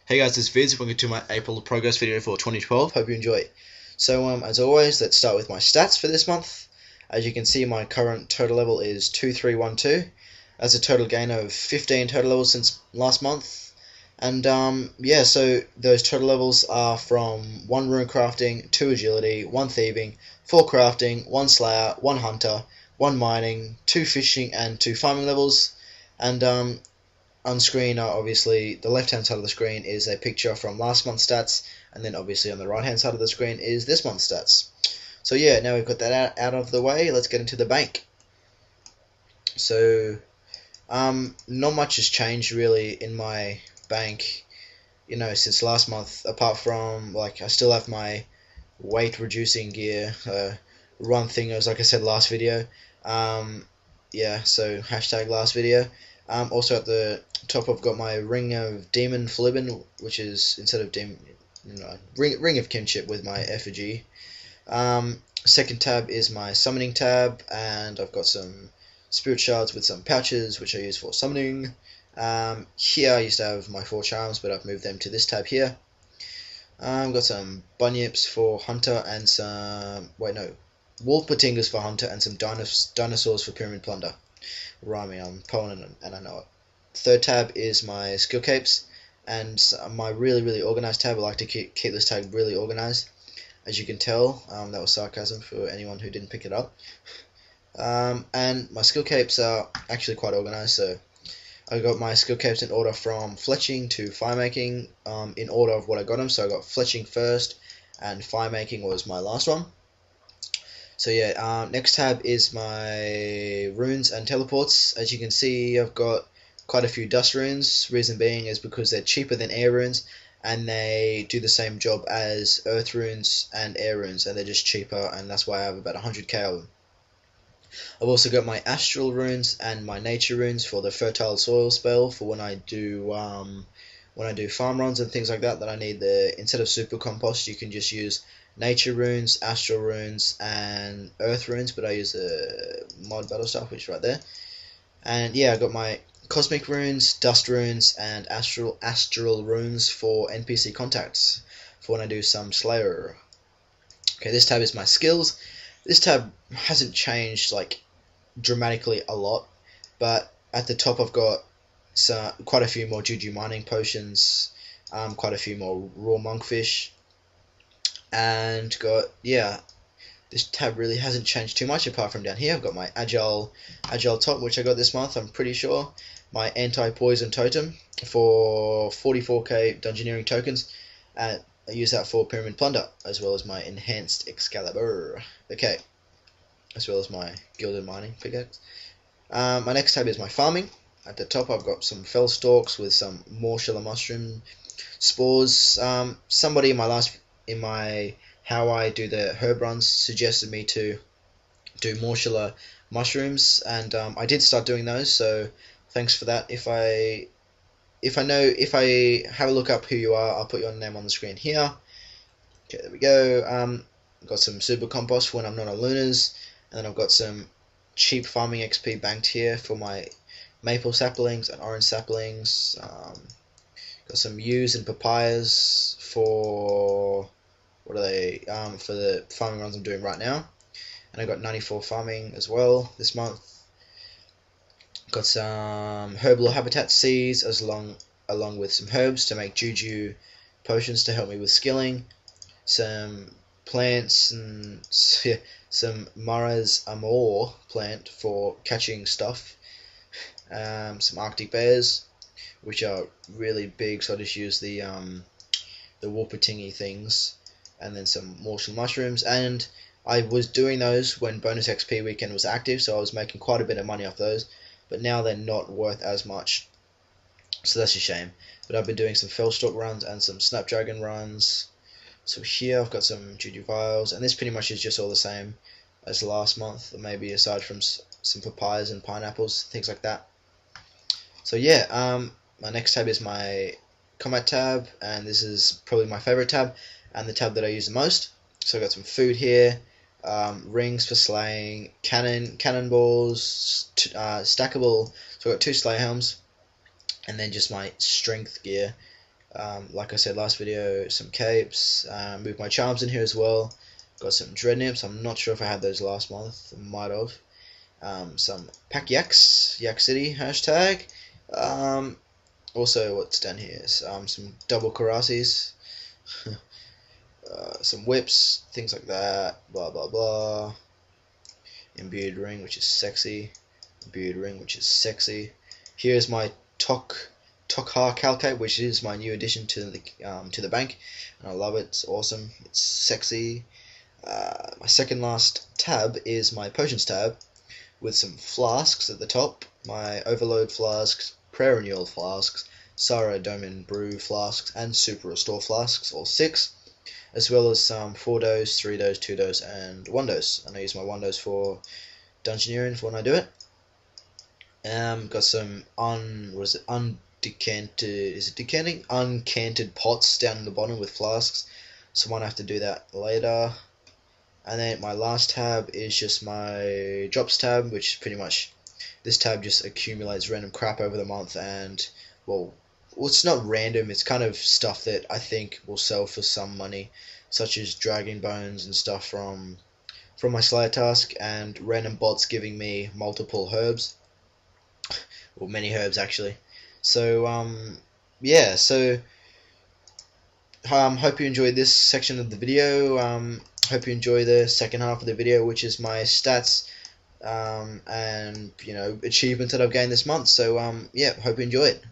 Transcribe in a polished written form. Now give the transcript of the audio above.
Hey guys, this is Viz. Welcome to my April progress video for 2012. Hope you enjoy. So as always, let's start with my stats for this month. As you can see, my current total level is 2312. That's a total gain of 15 total levels since last month. And yeah, so those total levels are from 1 rune crafting, 2 agility, 1 thieving, 4 crafting, 1 slayer, 1 hunter, 1 mining, 2 fishing, and 2 farming levels. And on screen, obviously, the left-hand side of the screen is a picture from last month's stats, and then obviously on the right-hand side of the screen is this month's stats. So yeah, now we've got that out of the way, let's get into the bank. So, not much has changed really in my bank, since last month, apart from, like, I still have my weight-reducing gear, run thingers, like I said last video. Yeah, so hashtag last video. Also at the top I've got my Ring of Demon Flibbin, which is instead of demon, Ring of Kinship with my effigy. Second tab is my summoning tab, and I've got some spirit shards with some pouches which I use for summoning. Here I used to have my 4 charms, but I've moved them to this tab here. I've got some bunyips for hunter and some wolf patingas for hunter and some dinosaurs for pyramid plunder. Rhyming, I'm Poland and I know it. Third tab is my skill capes, and my really organized tab. I like to keep this tab really organized. As you can tell, that was sarcasm for anyone who didn't pick it up. And my skill capes are actually quite organized, so I got my skill capes in order from fletching to fire making, in order of what I got them. So I got fletching first, and fire making was my last one. So yeah, next tab is my runes and teleports. As you can see, I've got quite a few dust runes. Reason being is because they're cheaper than air runes, and they do the same job as earth runes and air runes, and they're just cheaper, and that's why I have about 100k of them. I've also got my astral runes and my nature runes for the fertile soil spell for when I do farm runs and things like that. That I need instead of super compost, you can just use nature runes, astral runes, and earth runes, but I use the mod battle stuff, which is right there. And yeah, I got my cosmic runes, dust runes, and astral runes for NPC contacts for when I do some slayer. Okay, this tab is my skills. This tab hasn't changed like dramatically a lot, but at the top I've got quite a few more Juju mining potions, quite a few more raw monkfish, and this tab really hasn't changed too much apart from down here. I've got my agile top, which I got this month, I'm pretty sure. My anti-poison totem for 44k dungeoneering tokens, and I use that for pyramid plunder, as well as my enhanced Excalibur. Okay, as well as my gilded mining pickaxe. My next tab is my farming. At the top I've got some fell stalks with some Morchula mushroom spores. Somebody in my how I do the herb runs suggested me to do Morchula mushrooms, and I did start doing those, so thanks for that. If I have a look up who you are, I'll put your name on the screen here. Okay, there we go. Got some super compost for when I'm not on Lunas, and then I've got some cheap farming XP banked here for my maple saplings and orange saplings. Got some yews and papayas for for the farming runs I'm doing right now, and I got 94 farming as well this month. Got some herbal habitat seeds along with some herbs to make juju potions to help me with skilling, some plants and some Mara's Amor plant for catching stuff, some Arctic bears, which are really big, so I just use the Warpatingy things, and then some Morchula mushrooms. And I was doing those when bonus XP weekend was active, so I was making quite a bit of money off those, but now they're not worth as much, so that's a shame. But I've been doing some Fellstalk runs and some Snapdragon runs. So here I've got some Juju vials, and this pretty much is just all the same as last month, maybe aside from some papayas and pineapples, things like that. So yeah, my next tab is my combat tab, and this is probably my favorite tab and the tab that I use the most. So I've got some food here, rings for slaying, cannonballs, stackable. So I've got 2 Slayer helms, and then just my strength gear, Like I said last video, some capes. Moved my charms in here as well. Got some dread nymphs. I'm not sure if I had those last month. I might have. Some pack yaks, Yak City hashtag. Also, what's down here is some double Karasis, some whips, things like that. Blah blah blah. Imbued ring, which is sexy. Imbued ring, which is sexy. Here's my Tok'ha Calcate, which is my new addition to the bank, and I love it. It's awesome. It's sexy. My second last tab is my potions tab, with some flasks at the top. My overload flasks, prayer renewal flasks, Sara Domin brew flasks, and super restore flasks, all 6, as well as some 4 dose, 3 dose, 2 dose, and 1 dose. And I use my 1 dose for Dungeoneering for when I do it. Got some uncanted pots down in the bottom with flasks, so I might have to do that later. And then my last tab is just my drops tab, which is pretty much, this tab just accumulates random crap over the month, and well it's not random, it's kind of stuff that I think will sell for some money, such as dragon bones and stuff from my Slayer task, and random bots giving me multiple herbs, or many herbs actually. So yeah, so hope you enjoyed this section of the video. Hope you enjoy the second half of the video, which is my stats and achievements that I've gained this month. So yeah, hope you enjoy it.